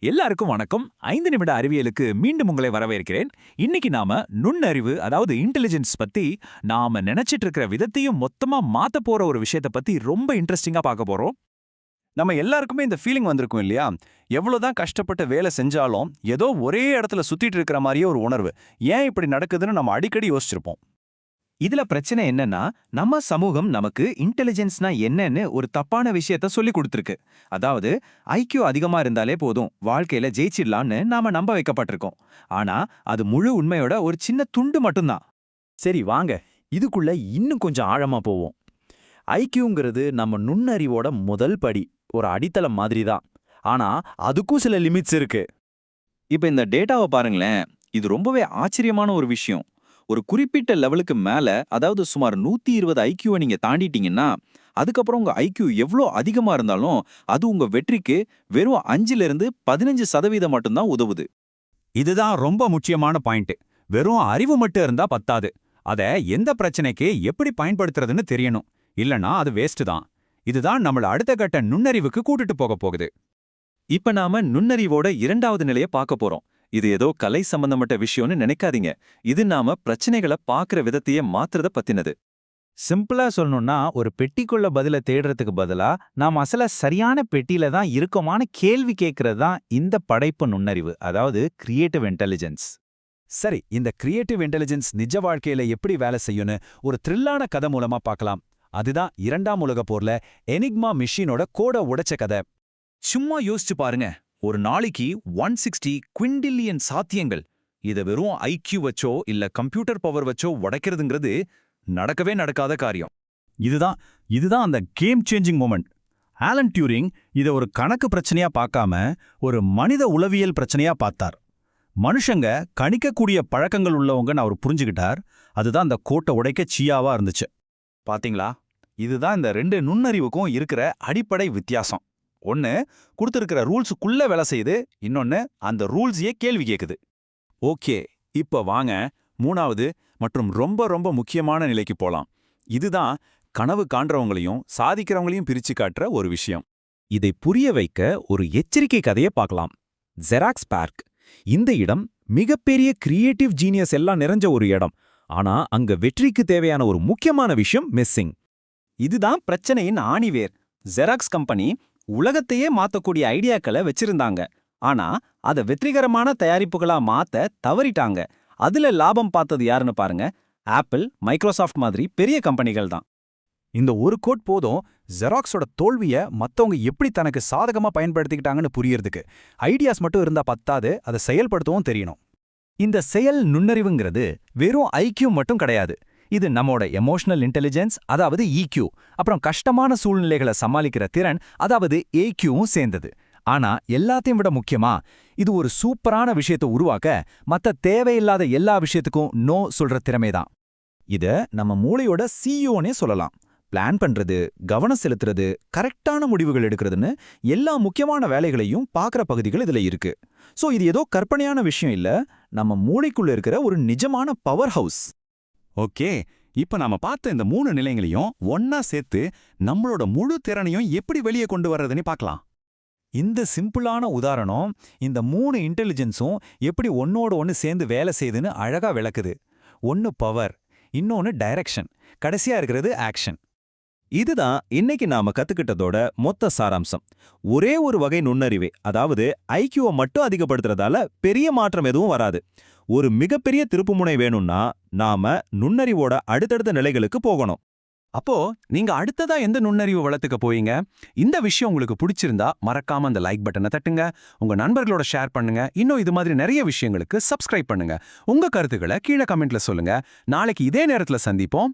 எல்லாருக்கும் வணக்கம். 5 நிமிட அறிவியலுக்கு மீண்டும் உங்களை வரவேற்கிறேன். இன்னைக்கு நாம நுண்ணறிவு, அதாவது இன்டெலிஜென்ஸ் பத்தி நாம நினைச்சிட்டு இருக்கிற விதத்தையும் மொத்தமா மாத்த போற ஒரு விஷயத்தை பத்தி ரொம்ப இன்ட்ரெஸ்டிங்கா பார்க்க போறோம். நம்ம எல்லாருக்குமே இந்த ஃபீலிங் வந்திருக்கும் இல்லையா? எவ்வளவுதான் கஷ்டப்பட்டு வேலை செஞ்சாலும் ஏதோ ஒரே இடத்துல சுத்திட்டு இருக்கிற மாதிரியே ஒரு உணர்வு. ஏன் இப்படி நடக்குதுன்னு நம்ம அடிக்கடி யோசிச்சிருப்போம். இதுல பிரச்சனை என்னன்னா, நம்ம சமூகம் நமக்கு இன்டெலிஜென்ஸ்னா என்னன்னு ஒரு தப்பான விஷயத்த சொல்லி கொடுத்துருக்கு. அதாவது ஐக்கியூ அதிகமா இருந்தாலே போதும், வாழ்க்கையில ஜெயிச்சிடலான்னு நாம நம்ப வைக்கப்பட்டிருக்கோம். ஆனா அது முழு உண்மையோட ஒரு சின்ன துண்டு மட்டும்தான். சரி வாங்க, இதுக்குள்ள இன்னும் கொஞ்சம் ஆழமா போவோம். ஐக்கியூங்கிறது நம்ம நுண்ணறிவோட முதல் படி, ஒரு அடித்தளம் மாதிரி தான். ஆனா அதுக்கும் சில லிமிட்ஸ் இருக்கு. இப்ப இந்த டேட்டாவை பாருங்களேன், இது ரொம்பவே ஆச்சரியமான ஒரு விஷயம். ஒரு குறிப்பிட்ட லெவலுக்கு மேல, அதாவது சுமார் 120 ஐக்கியூவை நீங்க தாண்டிட்டீங்கன்னா, அதுக்கப்புறம் உங்க ஐக்கியூ எவ்வளோ அதிகமா இருந்தாலும் அது உங்க வெற்றிக்கு வெறும் 5லிருந்து 15% மட்டும்தான் உதவுது. இதுதான் ரொம்ப முக்கியமான பாயிண்ட். வெறும் அறிவு மட்டும் இருந்தா பத்தாது. அத எந்த பிரச்சனைக்கு எப்படி பயன்படுத்துறதுன்னு தெரியணும். இல்லனா அது வேஸ்ட் தான். இதுதான் நம்மள அடுத்த கட்ட நுண்ணறிவுக்கு கூட்டிட்டு போக போகுது. இப்ப நாம நுண்ணறிவோட 2வது நிலையை பார்க்க போறோம். இது ஏதோ கலை சம்பந்தப்பட்ட விஷயம்னு நினைக்காதீங்க. இது நாம பிரச்சனைகளை பார்க்கிற விதத்தையே மாத்துறத பத்தினது. சிம்பிளா சொல்லணும்னா, ஒரு பெட்டிக்குள்ள பதில தேடுறதுக்கு பதிலா நாம் அசல சரியான பெட்டியில தான் இருக்கோமான்னு கேள்வி கேட்கறது தான் இந்த படைப்பு நுண்ணறிவு, அதாவது கிரியேட்டிவ் இன்டெலிஜென்ஸ். சரி, இந்த கிரியேட்டிவ் இன்டெலிஜென்ஸ் நிஜ வாழ்க்கையில எப்படி வேலை செய்யும்னு ஒரு த்ரில்லான கதை மூலமா பார்க்கலாம். அதுதான் 2ஆம் உலகப் போர்ல எனிக்மா மிஷினோட கோட உடைச்ச கதை. சும்மா யோசிச்சு பாருங்க, ஒரு நாளைக்கு 160 குவிண்டில்லியன் சாத்தியங்கள். இத வெறும் ஐக்கியூ வச்சோ இல்ல கம்ப்யூட்டர் பவர் வச்சோ உடைக்கிறதுங்கிறது நடக்கவே நடக்காத காரியம். இதுதான் அந்த game changing moment. Alan Turing இதை ஒரு கணக்கு பிரச்சனையா பார்க்காம ஒரு மனித உளவியல் பிரச்சனையா பார்த்தார். மனுஷங்க கணிக்கக்கூடிய பழக்கங்கள் உள்ளவங்கன்னு அவர் புரிஞ்சுக்கிட்டார். அதுதான் அந்த கோட்டை உடைக்க சீயாவா இருந்துச்சு. பாத்தீங்களா? இதுதான் இந்த 2 நுண்ணறிவுக்கும் இருக்கிற அடிப்படை வித்தியாசம். ஒன்னு கொடுத்திருக்கிற ரூல்ஸுக்குள்ள வேலை செய்யுது, இன்னொன்னு அந்த ரூல்ஸையே கேள்வி கேக்குது. ஓகே, இப்ப வாங்க 3வது மற்றும் ரொம்ப ரொம்ப முக்கியமான நிலைக்கு போலாம். இதுதான் கனவு காண்றவங்களையும் சாதிக்கிறவங்களையும் பிரிச்சு காட்டுற ஒரு விஷயம். இதை புரிய வைக்க ஒரு எச்சரிக்கை கதையை பார்க்கலாம். Xerox park. இந்த இடம் மிகப்பெரிய கிரியேட்டிவ் ஜீனியஸ் எல்லாம் நிறைஞ்ச ஒரு இடம். ஆனா அங்க வெற்றிக்கு தேவையான ஒரு முக்கியமான விஷயம் மிஸ்ஸிங். இதுதான் பிரச்சனையின் ஆணிவேர். ஜெராக்ஸ் கம்பெனி உலகத்தையே மாத்தக்கூடிய ஐடியாக்களை வச்சிருந்தாங்க. ஆனா அதை வெற்றிகரமான தயாரிப்புகளா மாத்த தவறிட்டாங்க. அதுல லாபம் பார்த்தது யாருன்னு பாருங்க. ஆப்பிள், மைக்ரோசாஃப்ட் மாதிரி பெரிய கம்பெனிகள் தான். இந்த ஒரு கோட் போதும் ஜெராக்ஸோட தோல்விய மத்தவங்க எப்படி தனக்கு சாதகமா பயன்படுத்திக்கிட்டாங்கன்னு புரியறதுக்கு. ஐடியாஸ் மட்டும் இருந்தா பத்தாது, அதை செயல்படுத்தவும் தெரியணும். இந்த செயல் நுண்ணறிவுங்கிறது வெறும் ஐக்கியூ மட்டும் கிடையாது. இது நம்மோட எமோஷனல் இன்டெலிஜென்ஸ், அதாவது EQ, அப்புறம் கஷ்டமான சூழ்நிலைகளை சமாளிக்கிற திறன், அதாவது AQவும் சேர்ந்தது. ஆனா எல்லாத்தையும் விட முக்கியமா, இது ஒரு சூப்பரான விஷயத்தை உருவாக்க மத்த தேவையில்லாத எல்லா விஷயத்துக்கும் நோ சொல்ற திறமைதான். இத நம்ம மூளையோட CEOனே சொல்லலாம். பிளான் பண்றது, கவனம் செலுத்துறது, கரெக்டான முடிவுகள் எடுக்கிறதுன்னு எல்லா முக்கியமான வேலைகளையும் பார்க்குற பகுதிகள் இதுல இருக்கு. சோ இது ஏதோ கற்பனையான விஷயம் இல்ல, நம்ம மூளைக்குள்ள இருக்கிற ஒரு நிஜமான பவர் ஹவுஸ். ஓகே, இப்ப நாம பார்த்த இந்த 3 நிலைகளையும் ஒன்னா சேர்த்து நம்மளோட முழு திறனையும் எப்படி வெளியே கொண்டு வர்றதுன்னு பார்க்கலாம். இந்த சிம்பிளான உதாரணம் இந்த 3 இன்டெலிஜென்ஸும் எப்படி ஒன்னோட ஒன்னு சேர்ந்து வேலை செய்யுதுன்னு அழகா விளக்குது. ஒன்னு பவர், இன்னொன்னு டைரக்ஷன், கடைசியா இருக்கிறது ஆக்ஷன். இதுதான் இன்னைக்கு நாம கத்துக்கிட்டதோட மொத்த சாராம்சம். ஒரே ஒரு வகை நுண்ணறிவே, அதாவது ஐக்கியூவை மட்டும் அதிகப்படுத்துறதால பெரிய மாற்றம் எதுவும் வராது. ஒரு மிகப்பெரிய திருப்புமுனை வேணும்னா நாம நுண்ணறிவோட அடுத்தடுத்த நிலைகளுக்கு போகணும். அப்போ நீங்க அடுத்ததா எந்த நுண்ணறிவு வளர்த்துக்க போவீங்க? இந்த விஷயம் உங்களுக்கு பிடிச்சிருந்தா மறக்காம அந்த லைக் பட்டனை தட்டுங்க, உங்க நண்பர்களோட ஷேர் பண்ணுங்க. இன்னும் இது மாதிரி நிறைய விஷயங்களுக்கு சப்ஸ்கிரைப் பண்ணுங்க. உங்க கருத்துக்களை கீழே கமெண்ட்ல சொல்லுங்க. நாளைக்கு இதே நேரத்துல சந்திப்போம்.